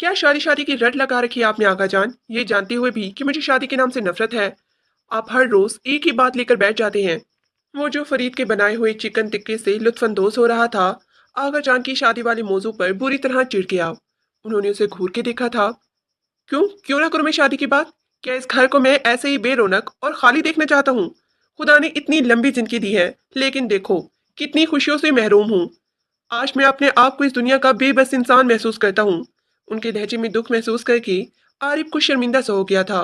क्या शादी शादी की रट लगा रखी है आपने आका जान, ये जानते हुए भी कि मुझे शादी के नाम से नफरत है। आप हर रोज एक ही बात लेकर बैठ जाते हैं। वो जो फरीद के बनाए हुए चिकन टिक्के से लुत्फानंदोज हो रहा था, आगा जान की शादी वाले मौजू पर बुरी तरह चिढ़ गया। उन्होंने उसे घूर के देखा था। क्यों क्यों ना करूं मैं शादी की बात? क्या इस घर को मैं ऐसे ही बेरौनक और खाली देखना चाहता हूँ? खुदा ने इतनी लंबी जिंदगी दी है, लेकिन देखो कितनी खुशियों से महरूम हूँ। आज मैं अपने आप को इस दुनिया का बेबस इंसान महसूस करता हूँ। उनके लहजे में दुख महसूस करके आरिफ कुछ शर्मिंदा सा हो गया था।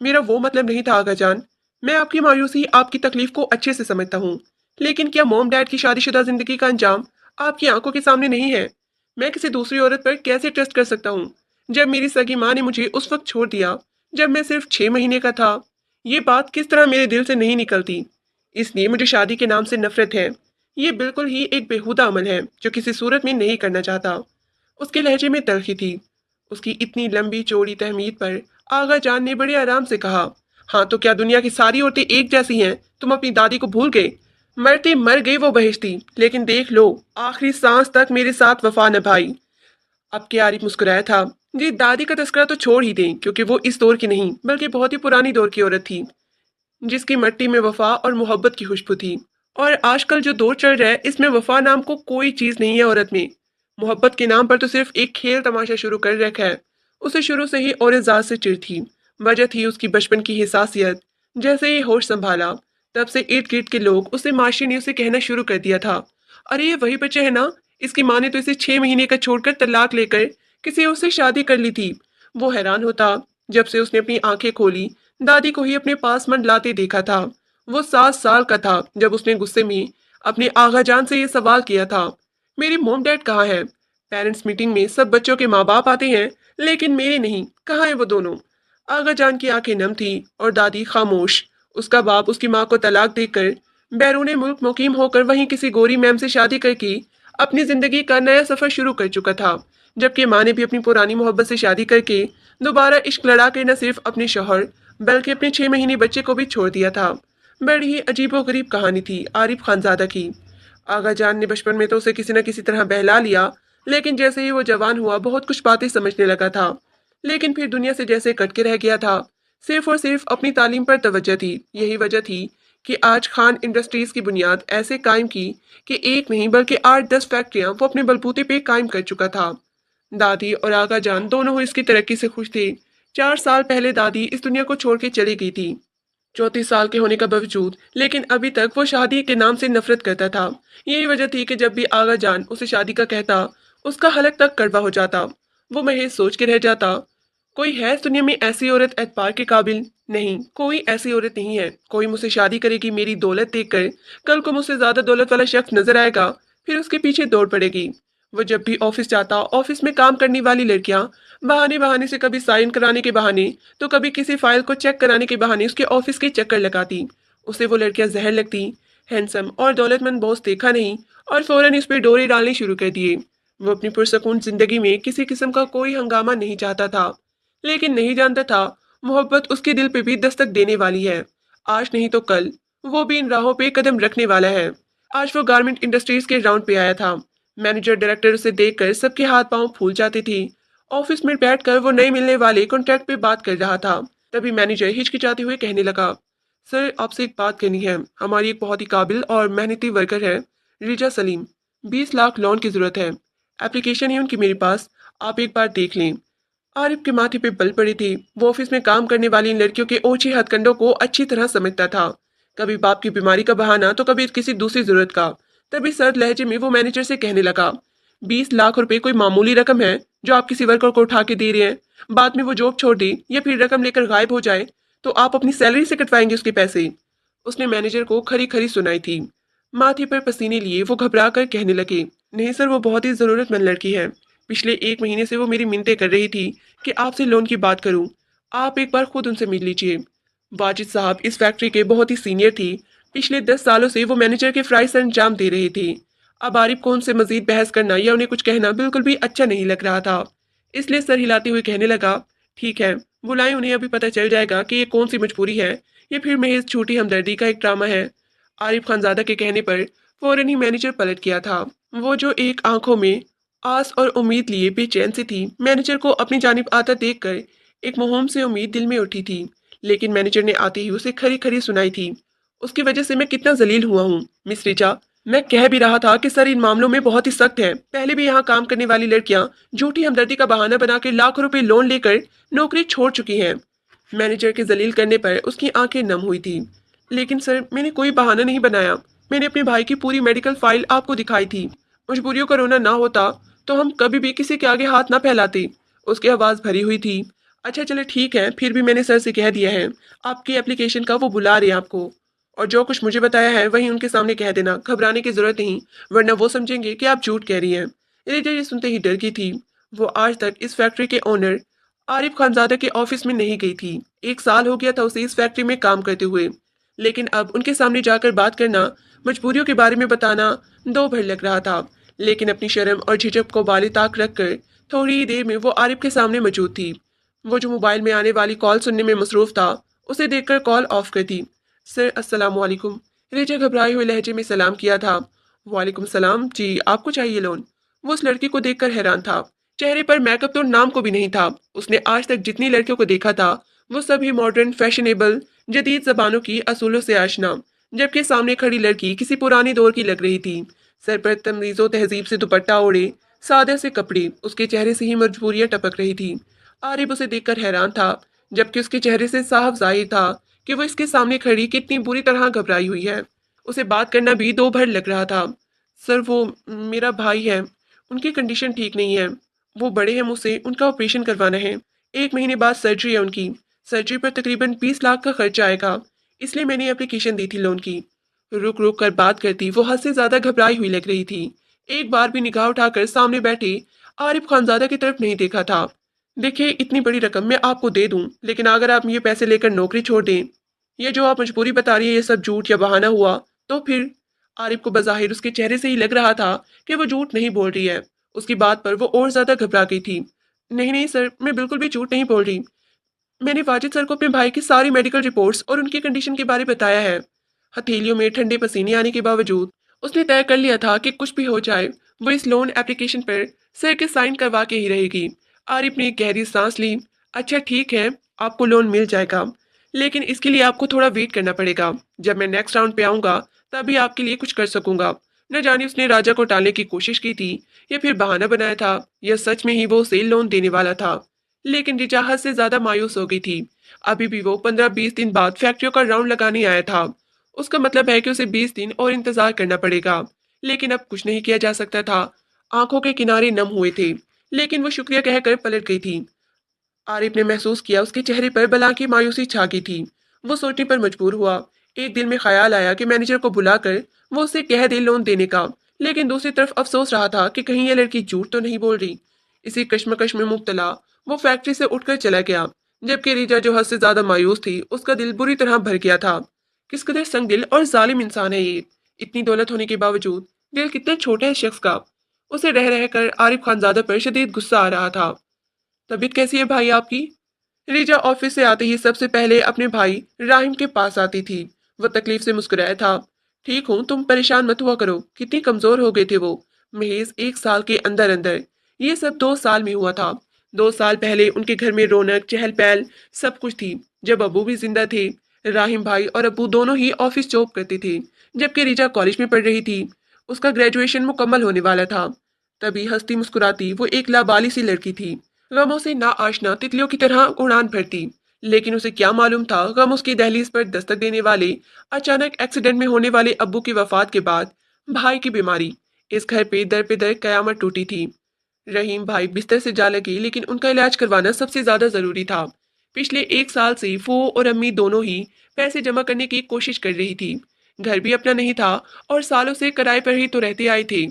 मेरा वो मतलब नहीं था आगा जान। मैं आपकी मायूसी, आपकी तकलीफ को अच्छे से समझता हूँ। लेकिन क्या मॉम डैड की शादीशुदा जिंदगी का अंजाम आपकी आंखों के सामने नहीं है? मैं किसी दूसरी औरत पर कैसे ट्रस्ट कर सकता हूँ, जब मेरी सगी माँ ने मुझे उस वक्त छोड़ दिया जब मैं सिर्फ 6 महीने का था? ये बात किस तरह मेरे दिल से नहीं निकलती। इसलिए मुझे शादी के नाम से नफरत है। ये बिल्कुल ही एक बेहुदा अमल है जो किसी सूरत में नहीं करना चाहता। उसके लहजे में तलखी थी। उसकी इतनी लंबी चौड़ी तहमीद पर आगा जान ने बड़े आराम से कहा, हाँ तो क्या दुनिया की सारी औरतें एक जैसी हैं? तुम अपनी दादी को भूल गए? मरते मर गई वो बहिश्ती, लेकिन देख लो आखिरी सांस तक मेरे साथ वफा निभाई। अब के आरिफ मुस्कुराया था। जी, दादी का तस्करा तो छोड़ ही दें, क्योंकि वो इस दौर की नहीं बल्कि बहुत ही पुरानी दौर की औरत थी, जिसकी मिट्टी में वफा और मोहब्बत की खुशबू थी। और आजकल जो दौर चल रहा है, इसमें वफा नाम को कोई चीज नहीं है औरत में। मोहब्बत के नाम पर तो सिर्फ एक खेल तमाशा शुरू कर रखा है। उसे शुरू से ही औरत जात से चिढ़ थी। वजह थी उसकी बचपन की हिसासियत। जैसे ही होश संभाला, तब से इर्द गिर्द के लोग उसे माशी ने उसे कहना शुरू कर दिया था, अरे ये वही बच्चा है ना, इसकी माँ ने तो इसे 6 महीने का छोड़कर तलाक लेकर किसी और से शादी कर ली थी। वो हैरान होता जब से उसने अपनी आंखें खोली, दादी को ही अपने पास मंडलाते देखा था। वो 7 साल का था जब उसने गुस्से में अपने आगा जान से ये सवाल किया था, मेरी मोम डैड कहाँ है? पेरेंट्स मीटिंग में सब बच्चों के माँ बाप आते हैं, लेकिन मेरे नहीं, कहाँ है वो दोनों? आगा जान की आंखें नम थी और दादी खामोश। उसका बाप उसकी माँ को तलाक देकर बैरूने मुल्क मुकीम होकर वहीं किसी गोरी मैम से शादी करके अपनी जिंदगी का नया सफर शुरू कर चुका था, जबकि माँ ने भी अपनी पुरानी मोहब्बत से शादी करके दोबारा इश्क लड़ा के न सिर्फ अपने शौहर बल्कि अपने 6 महीने बच्चे को भी छोड़ दिया था। बड़ी ही अजीबोगरीब कहानी थी आरिफ खानजादा की। आगा जान ने बचपन में तो उसे किसी न किसी तरह बहला लिया, लेकिन जैसे ही वो जवान हुआ बहुत कुछ बातें समझने लगा था। लेकिन फिर दुनिया से जैसे कट के रह गया था। सिर्फ और सिर्फ अपनी तालीम पर तवज्जो थी। यही वजह थी कि आज खान इंडस्ट्रीज की बुनियाद ऐसे कायम की कि एक नहीं बल्कि 8-10 फैक्ट्रियां वो अपने बलबूते पे कायम कर चुका था। दादी और आगा जान दोनों इसकी तरक्की से खुश थे। 4 साल पहले दादी इस दुनिया को छोड़ के चली गई थी, 34 साल के होने का बावजूद, लेकिन अभी तक वो शादी के नाम से नफरत करता था। यही वजह थी कि जब भी आगा जान उसे शादी का कहता, उसका हलक तक कड़वा हो जाता। वो महज सोच के रह जाता, कोई है इस दुनिया में ऐसी औरत एतबार के काबिल? नहीं, कोई ऐसी औरत नहीं है। कोई मुझसे शादी करेगी मेरी दौलत देखकर, कल को मुझसे ज्यादा दौलत वाला शख्स नजर आएगा, फिर उसके पीछे दौड़ पड़ेगी। वो जब भी ऑफिस जाता, ऑफिस में काम करने वाली लड़कियां बहाने बहाने से कभी साइन कराने के बहाने तो कभी किसी फाइल को चेक कराने के बहाने उसके ऑफिस के चक्कर लगाती। उसे वो लड़कियां जहर लगती। हैंडसम और दौलतमंद बॉस देखा नहीं और फौरन इस पर डोरे डालने शुरू कर दिए। वो अपनी पुरसकून जिंदगी में किसी किस्म का कोई हंगामा नहीं चाहता था, लेकिन नहीं जानता था मोहब्बत उसके दिल पे भी दस्तक देने वाली है। आज नहीं तो कल वो भी इन राहों पे कदम रखने वाला है। आज वो गारमेंट इंडस्ट्रीज के राउंड पे आया था। मैनेजर डायरेक्टर उसे देखकर सबके हाथ पांव फूल जाते थे। ऑफिस में बैठकर वो नए मिलने वाले कॉन्ट्रैक्ट पे बात कर रहा था। तभी मैनेजर हिचकिचाते हुए कहने लगा, सर आपसे एक बात करनी है। हमारी एक बहुत ही काबिल और मेहनती वर्कर है, रिजा सलीम। 20 लाख लोन की जरूरत है। एप्लीकेशन है उनकी मेरे पास, आप एक बार देख लें। आरिफ के माथे पे बल पड़े थे। वो ऑफिस में काम करने वाली इन लड़कियों के ओछे हथकंडों को अच्छी तरह समझता था। कभी बाप की बीमारी का बहाना तो कभी किसी दूसरी जरूरत का। तभी सर्द लहजे में वो मैनेजर से कहने लगा, 20 लाख रुपए कोई मामूली रकम है जो आप किसी वर्कर को उठा के दे रहे हैं? बाद में वो जॉब छोड़ दे या फिर रकम लेकर गायब हो जाए तो आप अपनी सैलरी से कटवाएंगे उसके पैसे? उसने मैनेजर को खरी खरी सुनाई थी। माथे पर पसीने लिए वो घबरा कर कहने लगे, नहीं सर, वो बहुत ही जरूरतमंद लड़की है। पिछले 1 महीने से वो मेरी मिन्नतें कर रही थी कि आपसे लोन की बात करूं। आप एक बार खुद उनसे मिल लीजिए। वाजिद साहब इस फैक्ट्री के बहुत ही सीनियर थी। पिछले 10 सालों से वो मैनेजर के फ्राइज से अंजाम दे रहे थे। अब आरिफ को उनसे मजीद बहस करना या उन्हें कुछ कहना बिल्कुल भी अच्छा नहीं लग रहा था। इसलिए सर हिलाते हुए कहने लगा, ठीक है, बुलाएं उन्हें, अभी पता चल जाएगा कि ये कौन सी मजबूरी है या फिर महज छोटी हमदर्दी का एक ड्रामा है। आरिफ खानजादा के कहने पर फौरन ही मैनेजर पलट गया था। वो जो एक आंखों में आस और उम्मीद लिए बेचैन सी थी। मैनेजर को अपनी जानिब आता देखकर एक मुहिम से उम्मीद दिल में उठी थी, लेकिन मैनेजर ने आते ही उसे खरी खरी सुनाई थी। उसकी वजह से मैं कितना जलील हुआ हूँ मिस रिचा। मैं कह भी रहा था कि सर इन मामलों में बहुत ही सख्त है। पहले भी यहाँ काम करने वाली लड़कियां झूठी हमदर्दी का बहाना बनाकर लाखों रुपए लोन लेकर नौकरी छोड़ चुकी हैं। मैनेजर के जलील करने पर उसकी आंखें नम हुई थी। लेकिन सर मैंने कोई बहाना नहीं बनाया। मैंने अपने भाई की पूरी मेडिकल फाइल आपको दिखाई थी। मजबूरियों का रोना ना होता तो हम कभी भी किसी के आगे हाथ ना फैलाते। उसकी आवाज़ भरी हुई थी। अच्छा चले ठीक है, फिर भी मैंने सर से कह दिया है। आपकी एप्लीकेशन का वो बुला रहे हैं आपको। और जो कुछ मुझे बताया है वही उनके सामने कह देना, घबराने की जरूरत नहीं, वरना वो समझेंगे कि आप झूठ कह रही हैं। रिचा ये सुनते ही डर गई थी। वो आज तक इस फैक्ट्री के ओनर आरिफ खानजादा के ऑफिस में नहीं गई थी। 1 साल हो गया था उसे इस फैक्ट्री में काम करते हुए, लेकिन अब उनके सामने जाकर बात करना, मजबूरियों के बारे में बताना दो भर लग रहा था। लेकिन अपनी शर्म और झिझक को बाली ताक रखकर थोड़ी ही देर में वो आरिफ के सामने मौजूद थी। वो जो मोबाइल में आने वाली कॉल सुनने में मसरूफ था, उसे देखकर कॉल ऑफ कर दी। सर अस्सलाम वालेकुम। रिचा घबराए हुए लहजे में सलाम किया था। वालेकुम सलाम जी, आपको चाहिए लोन? वो उस लड़की को देखकर हैरान था। चेहरे पर मेकअप तो नाम को भी नहीं था। उसने आज तक जितनी लड़कियों को देखा था वो सभी मॉडर्न, फैशनेबल, जदीद जबानों की असूलों से आशना, जबकि सामने खड़ी लड़की किसी पुराने दौर की लग रही थी। सर पर तमीज़ो तहजीब से दुपट्टा ओढ़े, सादे से कपड़े, उसके चेहरे से ही मजबूरियां टपक रही थी। आरिफ उसे देखकर हैरान था, जबकि उसके चेहरे से साफ जाहिर था कि वो इसके सामने खड़ी कितनी बुरी तरह घबराई हुई है। उसे बात करना भी दो भर लग रहा था। सर वो मेरा भाई है, उनकी कंडीशन ठीक नहीं है। वो बड़े हैं मुझसे, उनका ऑपरेशन करवाना है। 1 महीने बाद सर्जरी है उनकी। सर्जरी पर तकरीबन 20 लाख का खर्चा आएगा, इसलिए मैंने एप्लीकेशन दी थी लोन की। रुक रुक कर बात करती वो हद से ज्यादा घबराई हुई लग रही थी। एक बार भी निगाह उठाकर सामने बैठे आरिफ खानजादा की तरफ नहीं देखा था। देखिए इतनी बड़ी रकम मैं आपको दे दूं, लेकिन अगर आप ये पैसे लेकर नौकरी छोड़ दें, ये जो आप मजबूरी बता रही है ये सब झूठ या बहाना हुआ, तो फिर? आरिफ को बज़ाहिर उसके चेहरे से ही लग रहा था कि वो झूठ नहीं बोल रही है। उसकी बात पर वो और ज्यादा घबरा गई थी। नहीं नहीं सर, मैं बिल्कुल भी झूठ नहीं बोल रही। मैंने वाजिद सर को अपने भाई की सारी मेडिकल रिपोर्ट्स और उनकी कंडीशन के बारे बताया है। हथेलियों में ठंडे पसीने आने के बावजूद उसने तय कर लिया था कि कुछ भी हो जाए वो इस लोन एप्लीकेशन पर सर के साइन करवा के ही रहेगी। आरिफ ने एक गहरी सांस ली। अच्छा ठीक है, आपको लोन मिल जाएगा, लेकिन इसके लिए आपको थोड़ा वेट करना पड़ेगा। जब मैं नेक्स्ट राउंड पे आऊंगा तभी आपके लिए कुछ कर सकूंगा। न जाने उसने राजा को टालने की कोशिश की थी या फिर बहाना बनाया था, या सच में ही वो उसे लोन देने वाला था। लेकिन रिचा हद से ज्यादा मायूस हो गई थी। अभी भी वो 15-20 दिन बाद फैक्ट्रियों का राउंड लगाने आया था। उसका मतलब है कि उसे 20 दिन और इंतजार करना पड़ेगा। लेकिन अब कुछ नहीं किया जा सकता था। आंखों के किनारे नम हुए थे, लेकिन वो शुक्रिया कहकर पलट गई थी। आरिफ ने महसूस किया उसके चेहरे पर बला की मायूसी छा गई थी। वो सोचने पर मजबूर हुआ। एक दिल में ख्याल आया कि मैनेजर को बुलाकर वो उसे कह दे लोन देने का, लेकिन दूसरी तरफ अफसोस रहा था कि कहीं ये लड़की झूठ तो नहीं बोल रही। इसी कश्मकश में मुब्तला वो फैक्ट्री से उठकर चला गया, जबकि रिजा जो हद से ज्यादा मायूस थी उसका दिल बुरी तरह भर गया था। किस कदर संग दिल और जालिम इंसान है ये। इतनी दौलत होने के बावजूद दिल कितने छोटे है इस शख्स का। उसे रह रह कर आरिफ खानजादा पर शदीद गुस्सा आ रहा था। तबीयत कैसी है भाई आपकी? रिजा ऑफिस से आते ही सबसे पहले अपने भाई राहिम के पास आती थी। वह तकलीफ से मुस्कुराया था। ठीक हूँ, तुम परेशान मत हुआ करो। कितनी कमजोर हो गए थे वो महज 1 साल के अंदर अंदर। ये सब 2 साल में हुआ था। 2 साल पहले उनके घर में रौनक, चहल पहल सब कुछ थी, जब अबू भी जिंदा थे। राहिम भाई और अबू दोनों ही ऑफिस जॉब करते थे, जबकि रिजा कॉलेज में पढ़ रही थी। उसका ग्रेजुएशन मुकम्मल होने वाला था। तभी हंसती मुस्कुराती वो एक लाबाली सी लड़की थी, गमों से ना आशना तितलियों की तरह उड़ान भरती। लेकिन उसे क्या मालूम था गम उसकी दहलीज पर दस्तक देने वाले, अचानक एक्सीडेंट में होने वाले अब्बू की वफात के बाद भाई की बीमारी। इस घर पे दर कयामत टूटी थी। रहीम भाई बिस्तर से जा लगे, लेकिन उनका इलाज करवाना सबसे ज्यादा जरूरी था। पिछले 1 साल से वो और अम्मी दोनों ही पैसे जमा करने की कोशिश कर रही थी। घर भी अपना नहीं था और सालों से किराए पर ही तो रहते आए थे।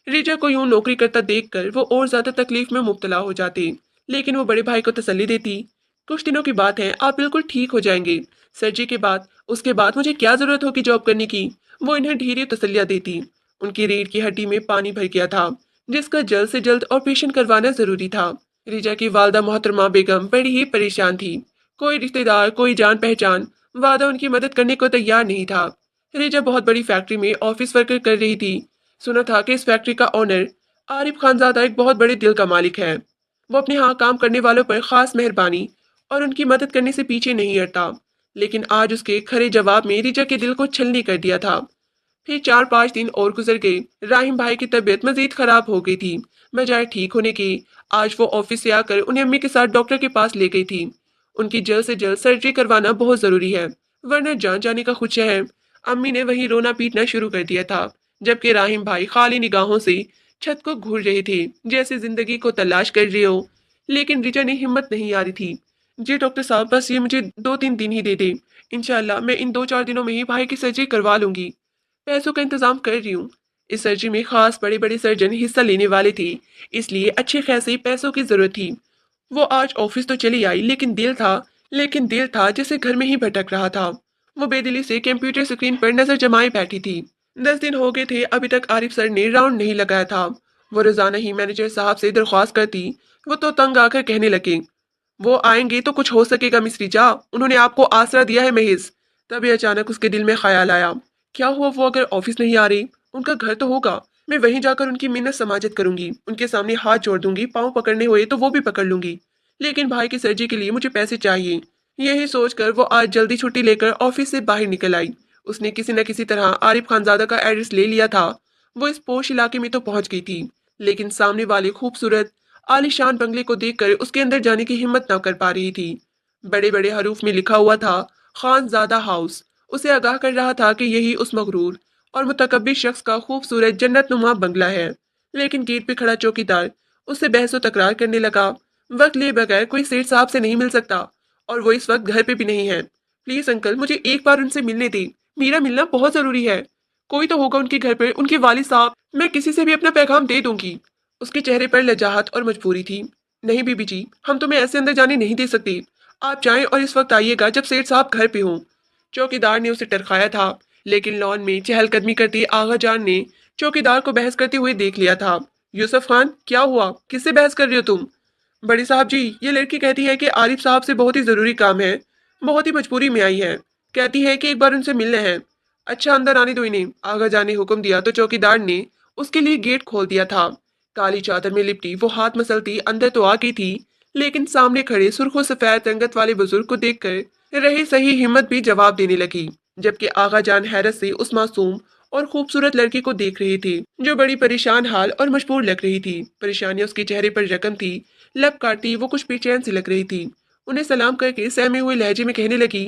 रिजा को यूं नौकरी करता देखकर वो और ज्यादा तकलीफ में मुब्तला हो जाते, लेकिन वो बड़े भाई को तसल्ली देती। कुछ दिनों की बात है, आप बिल्कुल ठीक हो जाएंगे। सर्जरी के बाद, उसके बाद मुझे क्या जरूरत होगी जॉब करने की? वो इन्हें ढेरी तसल्लियां देती। उनकी रीढ़ की हड्डी में पानी भर गया था, जिसका जल्द से जल्द ऑपरेशन करवाना जरूरी था। रिजा की वालदा मोहतरमा बेगम बड़ी ही परेशान थी। कोई रिश्तेदार, कोई जान पहचान वादा उनकी मदद करने को तैयार नहीं था। रिजा बहुत बड़ी फैक्ट्री में ऑफिस वर्कर कर रही थी। सुना था कि इस फैक्ट्री का ओनर आरिफ खानजादा एक बहुत बड़े दिल का मालिक है। वो अपने यहाँ काम करने वालों पर खास मेहरबानी और उनकी मदद करने से पीछे नहीं हटता। लेकिन आज उसके खरे जवाब में रिचा के दिल को छलनी कर दिया था। फिर 4-5 दिन और गुजर गए। राहिम भाई की तबीयत मजीद खराब हो गई थी। बजाय ठीक होने की, आज वो ऑफिस से आकर उन्हें अम्मी के साथ डॉक्टर के पास ले गई थी। उनकी जल्द से जल्द सर्जरी करवाना बहुत जरूरी है, वरना जान जाने का खुदशा है। अम्मी ने वही रोना पीटना शुरू कर दिया था, जबकि राहिम भाई खाली निगाहों से छत को घूर रहे थे, जैसे जिंदगी को तलाश कर रहे हो। लेकिन रिचा ने हिम्मत नहीं आ रही थी। जी डॉक्टर साहब, बस ये मुझे 2-3 दिन ही दे दे। इंशाल्लाह मैं इन 2-4 दिनों में ही भाई की सर्जरी करवा लूंगी। पैसों का इंतजाम कर रही हूँ। इस सर्जरी में खास बड़े बड़े सर्जन हिस्सा लेने वाले थे, इसलिए अच्छे खासे पैसों की जरूरत थी। वो आज ऑफिस तो चली आई, लेकिन दिल था जैसे घर में ही भटक रहा था। वो बेदिली से कंप्यूटर स्क्रीन पर नजर जमाए बैठी थी। 10 दिन हो गए थे, अभी तक आरिफ सर ने राउंड नहीं लगाया था। वो रोजाना ही मैनेजर साहब से दरख्वास्त करती, वो तो तंग आकर कहने लगे, वो आएंगे तो कुछ हो सकेगा मिस रिचा, उन्होंने आपको आसरा दिया है महज। तभी अचानक उसके दिल में ख्याल आया, क्या हुआ वो अगर ऑफिस नहीं आ रही, उनका घर तो होगा। मैं वहीं जाकर उनकी मिन्नत समाजत करूंगी, उनके सामने हाथ जोड़ दूंगी, पाँव पकड़ने हुए तो वो भी पकड़ लूंगी। लेकिन भाई की सर्जरी के लिए मुझे पैसे चाहिए। यही सोचकर वो आज जल्दी छुट्टी लेकर ऑफिस से बाहर निकल आई। उसने किसी न किसी तरह आरिफ खानजादा का एड्रेस ले लिया था। वो इस पोश इलाके में तो पहुंच गई थी, लेकिन सामने वाले खूबसूरत आलीशान बंगले को देखकर उसके अंदर जाने की हिम्मत न कर पा रही थी। बड़े बड़े हरूफ में लिखा हुआ था, खानजादा हाउस। उसे आगाह कर रहा था कि यही उस मगरूर और मुतकब्बिर शख्स का खूबसूरत जन्नत नुमा बंगला है। लेकिन गेट पे खड़ा चौकीदार उससे बहस तकरार करने लगा। वक्त लिए बगैर कोई सेठ साहब से नहीं मिल सकता, और वो इस वक्त घर पे भी नहीं है। प्लीज अंकल, मुझे एक बार उनसे मिलने दें, मेरा मिलना बहुत जरूरी है। कोई तो होगा उनके घर पर, उनके वालिद साहब, मैं किसी से भी अपना पैगाम दे दूंगी। उसके चेहरे पर लजाहत और मजबूरी थी। नहीं बीबी जी, हम तुम्हें ऐसे अंदर जाने नहीं दे सकते। आप जाएं और इस वक्त आइएगा जब सेठ साहब घर पे हों। चौकीदार ने उसे टरखाया था, लेकिन लॉन में चहलकदमी करती आगा जान ने चौकीदार को बहस करते हुए देख लिया था। यूसुफ खान, क्या हुआ, किससे बहस कर रहे हो तुम? बड़ी साहब जी, ये लड़की कहती है कि आरिफ साहब से बहुत ही जरूरी काम है, बहुत ही मजबूरी में आई है, कहती है कि एक बार उनसे मिलने हैं। अच्छा, अंदर आने दो इन्हें, आगा जान ने हुक्म दिया तो चौकीदार ने उसके लिए गेट खोल दिया था। काली चादर में लिपटी वो हाथ मसलती अंदर तो आ गई थी, लेकिन सामने खड़े सुर्खो सफेद रंगत वाले बुजुर्ग को देखकर रही सही हिम्मत भी जवाब देने लगी। जबकि आगा जान हैरत से उस मासूम और खूबसूरत लड़की को देख रही थी, जो बड़ी परेशान हाल और मजबूर लग रही थी। परेशानी उसके चेहरे पर रकम थी। लब काटती वो कुछ बेचैन सी लग रही थी। उन्हें सलाम करके सहमे हुए लहजे में कहने लगी,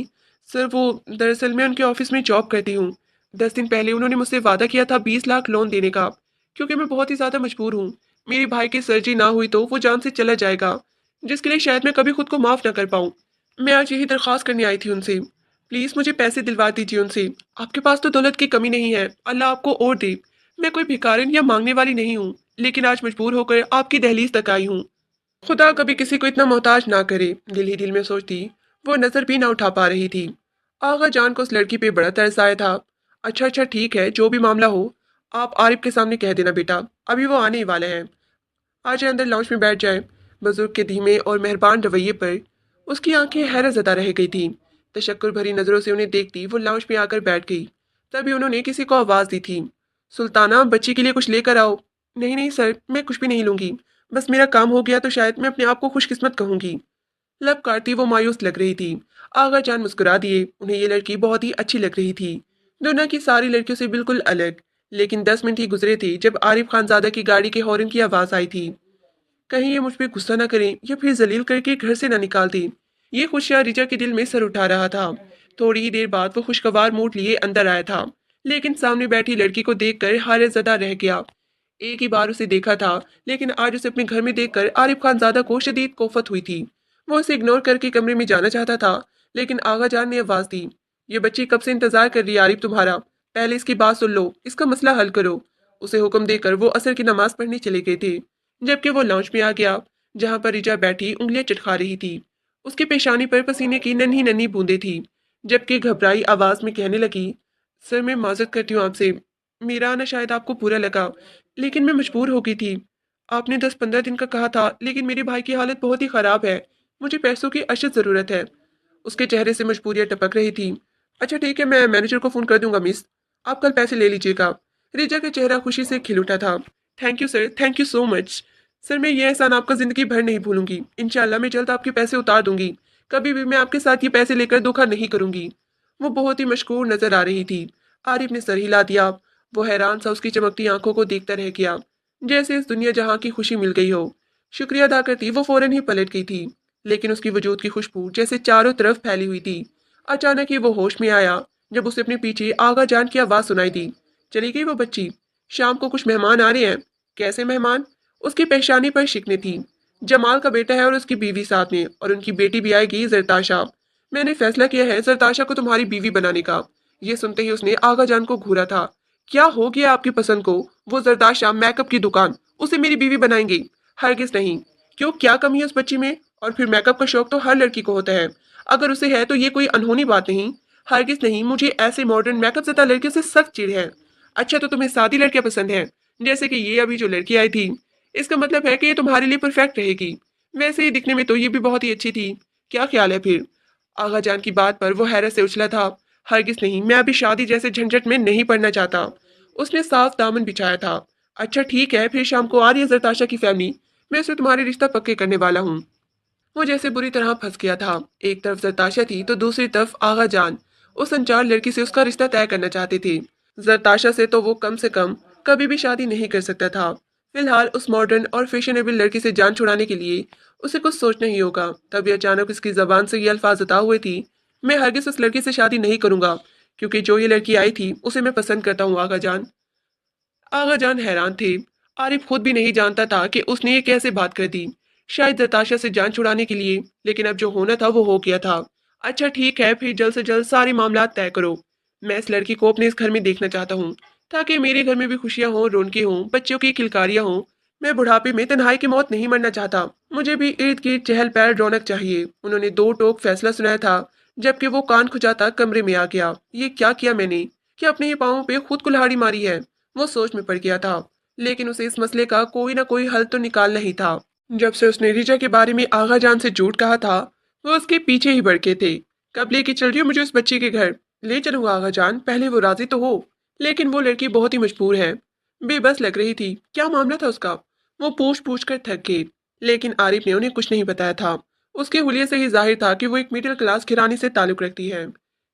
सर वो दरअसल मैं उनके ऑफिस में जॉब करती हूँ। 10 दिन पहले उन्होंने मुझसे वादा किया था 20 लाख लोन देने का, क्योंकि मैं बहुत ही ज्यादा मजबूर हूँ। मेरे भाई की सर्जरी ना हुई तो वो जान से चला जाएगा, जिसके लिए शायद मैं कभी खुद को माफ ना कर पाऊँ। मैं आज यही दरख्वास्त करने आई थी उनसे, प्लीज मुझे पैसे दिलवा दीजिए उनसे। आपके पास तो दौलत की कमी नहीं है, अल्लाह आपको और दे। मैं कोई भिखारिन या मांगने वाली नहीं हूँ, लेकिन आज मजबूर होकर आपकी दहलीज तक आई हूँ। खुदा कभी किसी को इतना मोहताज ना करे, दिल ही दिल में सोचती। वो नजर भी ना उठा पा रही थी। आगा जान को उस लड़की पे बड़ा तरस आया था। अच्छा अच्छा ठीक है, जो भी मामला हो, आप आरिफ के सामने कह देना बेटा, अभी वो आने ही वाले हैं। आ जाए अंदर, लाउंज में बैठ जाए। बुजुर्ग के धीमे और मेहरबान रवैये पर उसकी आंखें हैरत ज़दा रह गई थीं। तशक्कुर भरी नज़रों से उन्हें देखती वो लाउंज में आकर बैठ गई। तभी उन्होंने किसी को आवाज़ दी थी, सुल्ताना, बच्ची के लिए कुछ लेकर आओ। नहीं नहीं सर, मैं कुछ भी नहीं लूंगी, बस मेरा काम हो गया तो शायद मैं अपने आप को खुशकिस्मत कहूंगी। लब काटती वो मायूस लग रही थी। आगा जान मुस्कुरा दिए। उन्हें ये लड़की बहुत ही अच्छी लग रही थी, दुनिया की सारी लड़कियों से बिल्कुल अलग। लेकिन 10 मिनट ही गुजरे थे जब आरिफ खानजादा की गाड़ी के हॉर्न की आवाज़ आई थी। कहीं ये मुझ पे गुस्सा न करें या फिर जलील करके घर से न निकाल दें। ये खुशियाँ रिचा के दिल में सर उठा रहा था। थोड़ी ही देर बाद वो खुशगवार मूड लिए अंदर आया था, लेकिन सामने बैठी लड़की को देखकर हारे ज़दा रह गया। एक ही बार उसे देखा था, लेकिन आज उसे अपने घर में देखकर आरिफ खानजादा को शदीद कोफत हुई थी। वो उसे इग्नोर करके कमरे में जाना चाहता था, लेकिन आगा जान ने आवाज़ दी, ये बच्ची कब से इंतजार कर रही है आरिफ तुम्हारा, पहले इसकी बात सुन लो, इसका मसला हल करो। उसे हुक्म देकर वो असर की नमाज पढ़ने चले गए थे, जबकि वो लॉन्च में आ गया, जहां पर रिचा बैठी उंगलियां चटखा रही थी। उसकी पेशानी पर पसीने की नन्ही नन्ही बूंदें थी, जबकि घबराई आवाज में कहने लगी, सर मैं माजरत करती हूँ आपसे, मेरा आना शायद आपको बुरा लगा, लेकिन मैं मजबूर हो गई थी। आपने 10-15 दिन का कहा था, लेकिन मेरे भाई की हालत बहुत ही खराब है, मुझे पैसों की अशद ज़रूरत है। उसके चेहरे से मजबूरियां टपक रही थी। अच्छा ठीक है, मैं मैनेजर को फ़ोन कर दूंगा मिस, आप कल पैसे ले लीजिएगा। रिचा का चेहरा खुशी से खिल उठा था। Thank you sir, thank you so much. Sir मैं ये एहसान आपका ज़िंदगी भर नहीं भूलूंगी। इंशाल्लाह मैं जल्द आपके पैसे उतार दूंगी। कभी भी मैं आपके साथ ये पैसे लेकर धोखा नहीं करूंगी। वो बहुत ही मशकूर नजर आ रही थी। आरिफ ने सर हिला दिया। वो हैरान सा उसकी चमकती आंखों को देखता रह गया, जैसे इस दुनिया जहां की खुशी मिल गई हो। शुक्रिया अदा करती वो फौरन ही पलट गई थी, लेकिन उसकी वजूद की खुशबू जैसे चारों तरफ फैली हुई थी। अचानक ही वो होश में आया जब उसे अपने पीछे आगा जान की आवाज़ सुनाई दी। चली गई वो बच्ची। शाम को कुछ मेहमान आ रहे हैं। कैसे मेहमान? उसकी पेशानी पर शिकने थी। जमाल का बेटा है और उसकी बीवी साथ में, और उनकी बेटी भी आएगी, जरताशा। मैंने फैसला किया है जरताशा को तुम्हारी बीवी बनाने का। ये सुनते ही उसने आगा जान को घूरा था। क्या हो गया आपकी पसंद को? वो जरताशा मेकअप की दुकान, उसे मेरी बीवी बनाएंगे? हरगिज नहीं। क्यों, क्या कमी है उस बच्ची में? और फिर मेकअप का शौक तो हर लड़की को होता है। अगर उसे है तो ये कोई अनहोनी बात नहीं। हरगिज नहीं, मुझे ऐसे मॉडर्न मेकअप ज़्यादा लड़कियों से सख्त चिढ़ है। अच्छा तो तुम्हें सादी लड़कियां पसंद है, जैसे कि ये अभी जो लड़की आई थी? इसका मतलब है कि ये तुम्हारे लिए परफेक्ट रहेगी। वैसे ही दिखने में तो ये भी बहुत ही अच्छी थी। क्या ख्याल है फिर? आगा जान की बात पर वो हैरत से उछला था। हरगिज नहीं, मैं अभी शादी जैसे झंझट में नहीं पड़ना चाहता। उसने साफ दामन बिछाया था। अच्छा ठीक है, फिर शाम को आ रही है जरताशा की फैमिली। मैं उसे तुम्हारे रिश्ता पक्के करने वाला हूँ। वो जैसे बुरी तरह फंस गया था। एक तरफ जरताशा थी तो दूसरी तरफ आगा जान। उस अनजान लड़की से उसका रिश्ता तय करना चाहते थे। जरताशा से तो वो कम से कम कभी भी शादी नहीं कर सकता था। फिलहाल उस मॉडर्न और फैशनेबल लड़की से जान छुड़ाने के लिए उसे कुछ सोचना ही होगा। तभी अचानक उसकी जबान से ये अल्फाज अता हुए थी। मैं हरगिज उस लड़की से शादी नहीं करूंगा, क्योंकि जो ये लड़की आई थी उसे मैं पसंद करता हूँ आगा जान। आगा जान हैरान थे। आरिफ खुद भी नहीं जानता था कि उसने ये कैसे बात कर दी। शायद नताशा से जान छुड़ाने के लिए, लेकिन अब जो होना था वो हो गया था। अच्छा ठीक है, फिर जल्द से जल्द सारे मामला तय करो। मैं इस लड़की को अपने इस घर में देखना चाहता हूँ, ताकि मेरे घर में भी खुशियाँ हों, रौनकें हों, बच्चों की किलकारियाँ हों। मैं बुढ़ापे में तन्हाई की मौत नहीं मरना चाहता। मुझे भी इर्द गिर्द चहल पहल रौनक चाहिए। उन्होंने दो टोक फैसला सुनाया था, जबकि वो कान खुजाता कमरे में आ गया। ये क्या किया मैंने? कि अपने ही पाँवों पे खुद कुल्हाड़ी मारी है। वो सोच में पड़ गया था, लेकिन उसे इस मसले का कोई ना कोई हल तो निकालना ही था। जब से उसने रिचा के बारे में आगा जान से झूठ कहा था, वो उसके पीछे ही भड़के थे। कब लेके चल रही हो मुझे उस बच्ची के घर? ले चलूंगा आगा जान, पहले वो राजी तो हो। लेकिन वो लड़की बहुत ही मजबूर है। बेबस लग रही थी। क्या मामला था उसका? वो पूछ पूछ कर थक गए, लेकिन आरिफ ने उन्हें कुछ नहीं बताया था। उसके हुलिये से ही जाहिर था कि वो एक मिडिल क्लास घराने से ताल्लुक रखती है।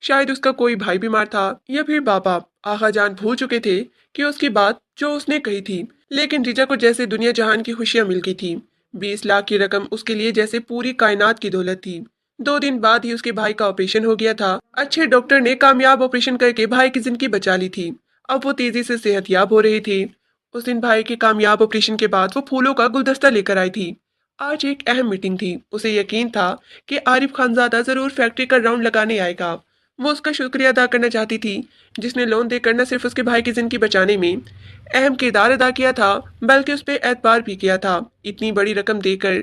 शायद उसका कोई भाई बीमार था, या फिर बाबा। आगा जान भूल चुके थे कि उसकी बात जो उसने कही थी। लेकिन रिचा को जैसे दुनिया जहान की खुशियां मिल गई थी। 20 लाख की रकम उसके लिए जैसे पूरी कायनात की दौलत थी। 2 दिन बाद ही उसके भाई का ऑपरेशन हो गया था। अच्छे डॉक्टर ने कामयाब ऑपरेशन करके भाई की जिंदगी बचा ली थी। अब वो तेजी से सेहतयाब हो रही थी। उस दिन भाई के कामयाब ऑपरेशन के बाद वो फूलों का गुलदस्ता लेकर आई थी। आज एक अहम मीटिंग थी। उसे यकीन था कि आरिफ खानजादा जरूर फैक्ट्री का राउंड लगाने आएगा। वो उसका शुक्रिया अदा करना चाहती थी, जिसने लोन देकर न सिर्फ उसके भाई की जिंदगी बचाने में अहम किरदार अदा किया था, बल्कि उस पर एतबार भी किया था इतनी बड़ी रकम देकर।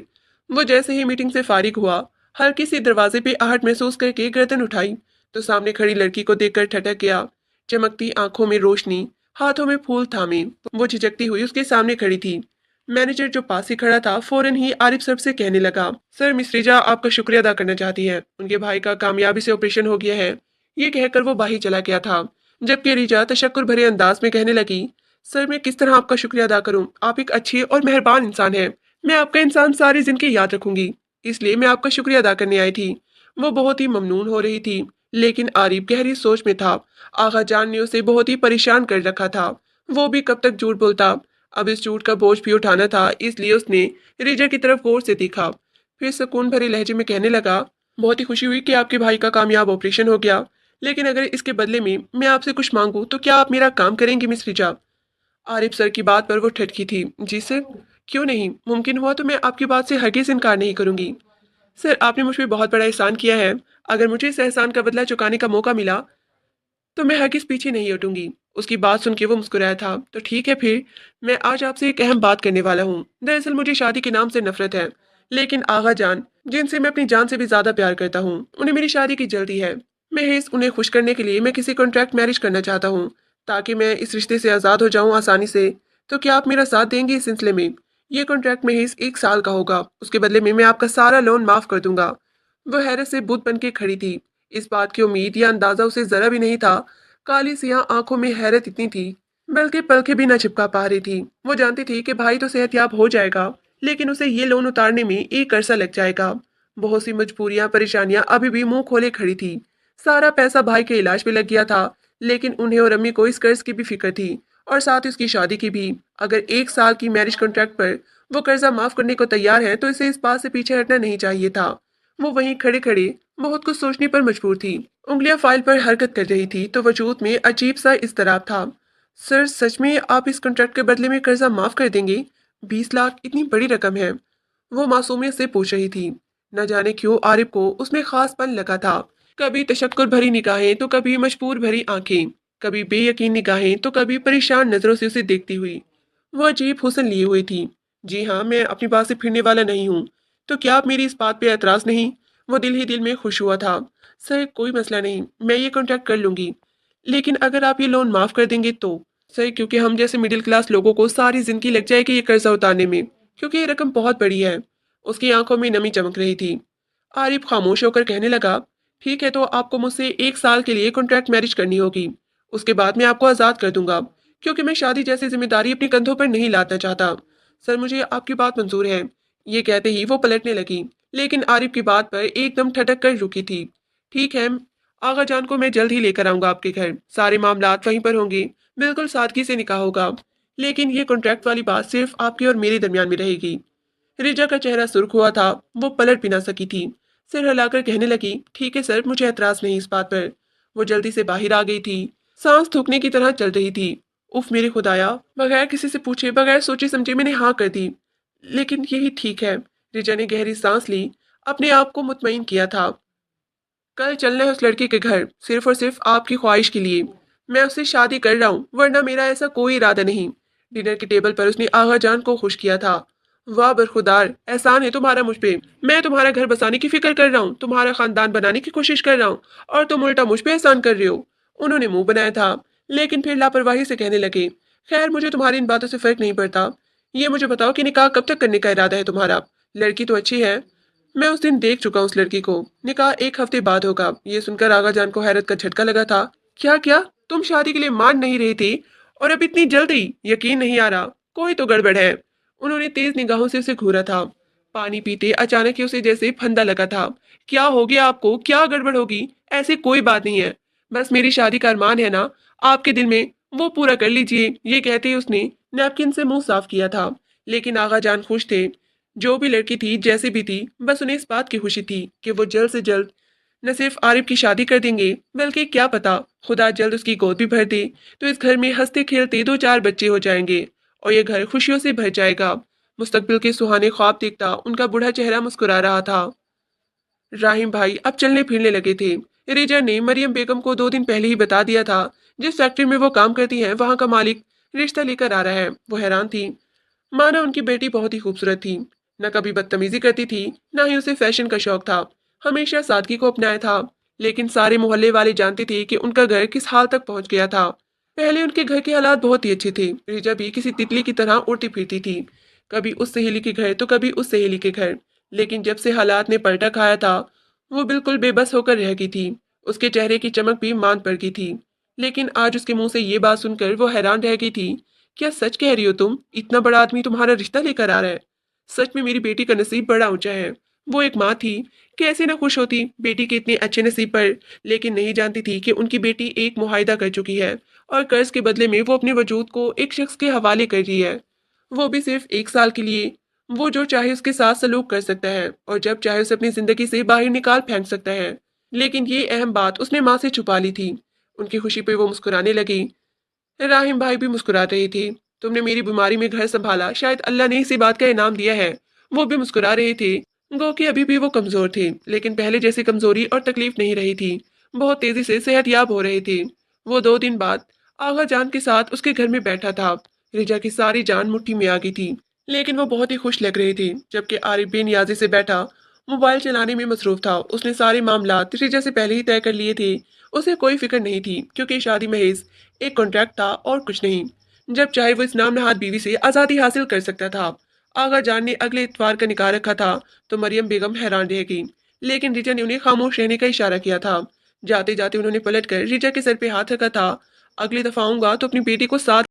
वो जैसे ही मीटिंग से फारिग हुआ, हल्की सी दरवाजे पे आहट महसूस करके गर्दन उठाई, तो सामने खड़ी लड़की को देखकर ठटक गया। चमकती आंखों में रोशनी, हाथों में फूल थामे वो झिझकती हुई उसके सामने खड़ी थी। मैनेजर जो पास ही खड़ा था फौरन ही आरिफ सर से कहने लगा, सर मिस रिजा आपका शुक्रिया अदा करना चाहती है। उनके भाई का कामयाबी से ऑपरेशन हो गया है। ये कहकर वो बाहर चला गया था, जबकि रिजा तशक्कुर भरे अंदाज में कहने लगी, सर मैं किस तरह आपका शुक्रिया अदा करूं? आप एक अच्छी और मेहरबान इंसान हैं। मैं आपका इंसान सारी जिंदगी याद रखूंगी, इसलिए मैं आपका शुक्रिया अदा करने आई थी। वो बहुत ही ममनून हो रही थी, लेकिन आरिफ गहरी सोच में था। आगा जान ने उसे बहुत ही परेशान कर रखा था। वो भी कब तक झूठ बोलता? अब इस झूठ का बोझ भी उठाना था, इसलिए उसने रिजा की तरफ गौर से देखा। फिर सुकून भरे लहजे में कहने लगा, बहुत ही खुशी हुई कि आपके भाई का कामयाब ऑपरेशन हो गया, लेकिन अगर इसके बदले में मैं आपसे कुछ मांगूं तो क्या आप मेरा काम करेंगे मिस रिजा? आरिफ सर की बात पर वो ठटकी थी। जी सर, क्यों नहीं, मुमकिन हुआ तो मैं आपकी बात से हरगिज इनकार नहीं करूंगी। सर आपने मुझ पे बहुत बड़ा एहसान किया है। अगर मुझे इस एहसान का बदला चुकाने का मौका मिला तो मैं हरगिज पीछे नहीं हटूंगी। उसकी बात सुन के वो मुस्कुराया था। तो ठीक है फिर, मैं आज आपसे एक अहम बात करने वाला हूँ। दरअसल मुझे शादी के नाम से नफरत है, लेकिन आगा जान, जिनसे मैं अपनी जान से भी ज्यादा प्यार करता हूँ, उन्हें मेरी शादी की जल्दी है। महज उन्हें खुश करने के लिए मैं किसी कॉन्ट्रैक्ट मैरिज करना चाहता हूँ, ताकि मैं इस रिश्ते से आज़ाद हो जाऊँ आसानी से। तो क्या आप मेरा साथ देंगे इस सिलसिले में? ये कॉन्ट्रैक्ट महज 1 साल का होगा। उसके बदले में मैं आपका सारा लोन माफ कर दूंगा। वह हैरत से बुत बन के खड़ी थी। इस बात की उम्मीद या अंदाजा उसे जरा भी नहीं था। काली सियाह आंखों में हैरत इतनी थी बल्कि पलके भी न चिपका पा रही थी। वो जानती थी कि भाई तो सेहतयाब हो जाएगा, लेकिन उसे ये लोन उतारने में एक अरसा लग जाएगा। बहुत सी मजबूरियां, परेशानियां अभी भी मुंह खोले खड़ी थी। सारा पैसा भाई के इलाज पे लग गया था, लेकिन उन्हें और अम्मी को इस कर्ज की भी फिक्र थी, और साथ ही उसकी शादी की भी। अगर 1 साल की मैरिज कॉन्ट्रैक्ट पर वो कर्जा माफ करने को तैयार है, तो इसे इस बात से पीछे हटना नहीं चाहिए था। वो वहीं खड़े खड़े बहुत कुछ सोचने पर मजबूर थी। उंगलियां फाइल पर हरकत कर रही थी तो वजूद में अजीब सा इज़्तिराब था। सर, सच में आप इस कॉन्ट्रैक्ट के बदले में कर्जा माफ कर देंगे? 20 लाख इतनी बड़ी रकम है। वो मासूमियत से पूछ रही थी। न जाने क्यों आरिफ को उसमें खासपन लगा था। कभी तशक्कुर भरी निगाहें तो कभी मजबूर भरी आंखें, कभी बेयकीन निगाहें तो कभी परेशान नजरों से उसे देखती हुई। वो अजीब हुस्न लिए हुई थी। जी हाँ, मैं अपनी बात से फिरने वाला नहीं हूँ। तो क्या आप मेरी इस बात पे एतराज नहीं? वो दिल ही दिल में खुश हुआ था। सर, कोई मसला नहीं, मैं ये कॉन्ट्रैक्ट कर लूंगी। लेकिन अगर आप ये लोन माफ कर देंगे तो? सर, क्योंकि हम जैसे मिडिल क्लास लोगों को सारी जिंदगी लग जाएगी ये कर्जा उतारने में, क्योंकि ये रकम बहुत बड़ी है। उसकी आंखों में नमी चमक रही थी। आरिफ खामोश होकर कहने लगा, ठीक है, तो आपको मुझसे 1 साल के लिए कॉन्ट्रैक्ट मैरिज करनी होगी। उसके बाद मैं आपको आज़ाद कर दूंगा, क्योंकि मैं शादी जैसी जिम्मेदारी अपने कंधों पर नहीं लादना चाहता। सर, मुझे आपकी बात मंजूर है। ये कहते ही वो पलटने लगी, लेकिन आरिफ की बात पर एकदम ठटक कर रुकी थी। ठीक है, आगा जान को मैं जल्द ही लेकर आऊंगा आपके घर। सारे मामलात वहीं पर होंगे। बिल्कुल सादगी से निकाह होगा। लेकिन ये कॉन्ट्रैक्ट वाली बात सिर्फ आपके और मेरे दरमियान में रहेगी। रिजा का चेहरा सुर्ख हुआ था। वो पलट भी ना सकी थी। सिर हिलाकर कहने लगी, ठीक है सर, मुझे एतराज नहीं इस बात पर। वो जल्दी से बाहर आ गई थी। सांस थूकने की तरह चल रही थी। उफ मेरे खुदाया, बगैर किसी से पूछे, बगैर सोचे समझे मैंने हाँ कर दी। लेकिन यही ठीक है। रिजा ने गहरी सांस ली। अपने आप को मुतमईन किया था। कल चलना है उस लड़के के घर, सिर्फ और सिर्फ आपकी ख्वाहिश के लिए। मैं उससे शादी कर रहा हूँ, वरना मेरा ऐसा कोई इरादा नहीं। डिनर के टेबल पर उसने आगा जान को खुश किया था। वाह बरखुदार, एहसान है तुम्हारा मुझ पे। मैं तुम्हारा घर बसाने की फिक्र कर रहा हूँ, तुम्हारा खानदान बनाने की कोशिश कर रहा हूँ, और तुम उल्टा मुझ पे एहसान कर रहे हो। उन्होंने मुंह बनाया था, लेकिन फिर लापरवाही से कहने लगे, खैर मुझे तुम्हारी इन बातों से फर्क नहीं पड़ता। ये मुझे बताओ कि निकाह कब तक करने का इरादा है तुम्हारा? लड़की तो अच्छी है। मैं उस दिन देख चुका हूँ उस लड़की को। निकाह 1 हफ्ते बाद होगा। ये सुनकर आगा जान को हैरत का झटका लगा था। क्या क्या? तुम शादी के लिए मान नहीं रही थी, और अब इतनी जल्दी? यकीन नहीं आ रहा, कोई तो गड़बड़ है। उन्होंने तेज निगाहों से उसे घूरा था। पानी पीते अचानक ही उसे जैसे फंदा लगा था। क्या हो गया आपको? क्या गड़बड़ होगी? ऐसी कोई बात नहीं है। बस मेरी शादी का अरमान है ना आपके दिल में, वो पूरा कर लीजिए। ये कहते ही उसने नैपकिन से मुंह साफ किया था। लेकिन आगा जान खुश थे। जो भी लड़की थी, जैसी भी थी, बस उन्हें इस बात की खुशी थी कि वो जल्द से जल्द न सिर्फ आरिफ की शादी कर देंगे, बल्कि क्या पता खुदा जल्द उसकी गोद भी भर दे, तो इस घर में हंसते खेलते 2-4 बच्चे हो जाएंगे, और ये घर खुशियों से भर जाएगा। मुस्तकबिल के सुहाने ख्वाब देखता उनका बूढ़ा चेहरा मुस्कुरा रहा था। राहिम भाई अब चलने फिरने लगे थे। रिजा ने मरियम बेगम को 2 दिन पहले ही बता दिया था, जिस फैक्ट्री में वो काम करती हैं वहां का मालिक रिश्ता लेकर आ रहा है। वो हैरान थी। माना उनकी बेटी बहुत ही खूबसूरत थी। न कभी बदतमीजी करती थी, न ही उसे फैशन का शौक था। हमेशा सादगी को अपनाया था। लेकिन सारे मोहल्ले वाले जानते थे कि उनका घर किस हाल तक पहुंच गया था। पहले उनके घर के हालात बहुत ही अच्छे थे। रिजा भी किसी तितली की तरह उड़ती फिरती थी, कभी उस सहेली के घर तो कभी उस सहेली के घर। लेकिन जब से हालात ने पलटा खाया था, वो बिल्कुल बेबस होकर रह गई थी। उसके चेहरे की चमक भी मान पड़ गई थी। लेकिन आज उसके मुंह से ये बात सुनकर वो हैरान रह गई थी। क्या सच कह रही हो तुम? इतना बड़ा आदमी तुम्हारा रिश्ता लेकर आ रहा है? सच में मेरी बेटी का नसीब बड़ा ऊंचा है। वो एक माँ थी, कैसे ना खुश होती बेटी के इतने अच्छे नसीब पर। लेकिन नहीं जानती थी कि उनकी बेटी एक मुआहिदा कर चुकी है, और कर्ज के बदले में वो अपने वजूद को एक शख्स के हवाले कर रही है, वो भी सिर्फ 1 साल के लिए। वो जो चाहे उसके साथ सलूक कर सकता है, और जब चाहे उसे अपनी जिंदगी से बाहर निकाल फेंक सकता है। लेकिन ये अहम बात उसने माँ से छुपा ली थी। उनकी खुशी पे वो मुस्कुराने लगी। राहिम भाई भी मुस्कुरा रहे थे। तुमने मेरी बीमारी में घर संभाला, शायद अल्लाह ने इसी बात का इनाम दिया है। वो भी मुस्कुरा रहे थे। गो कि अभी भी वो कमजोर थे, लेकिन पहले जैसी कमजोरी और तकलीफ नहीं रही थी। बहुत तेजी से सेहतयाब हो रहे थे। वो 2 दिन बाद आगा जान के साथ उसके घर में बैठा था। रिजा की सारी जान मुट्ठी में आ गई थी, लेकिन वो बहुत ही खुश लग रहे थे। जबकि आरिफ बेनियाजी से बैठा मोबाइल चलाने में मसरूफ था। उसने सारे मामलात रिजा से पहले ही तय कर लिए थे। उसे कोई फिक्र नहीं थी, क्योंकि शादी महज एक कॉन्ट्रैक्ट था और कुछ नहीं। जब चाहे वो इस नाम नहाद बीवी से आज़ादी हासिल कर सकता था। आगा जान ने अगले इतवार का निकाह रखा था, तो मरियम बेगम हैरान रह गई। लेकिन रिजा ने उन्हें खामोश रहने का इशारा किया था। जाते जाते उन्होंने पलट कर रिजा के सर पे हाथ रखा था। अगली दफा आऊंगा तो अपनी बेटी को साथ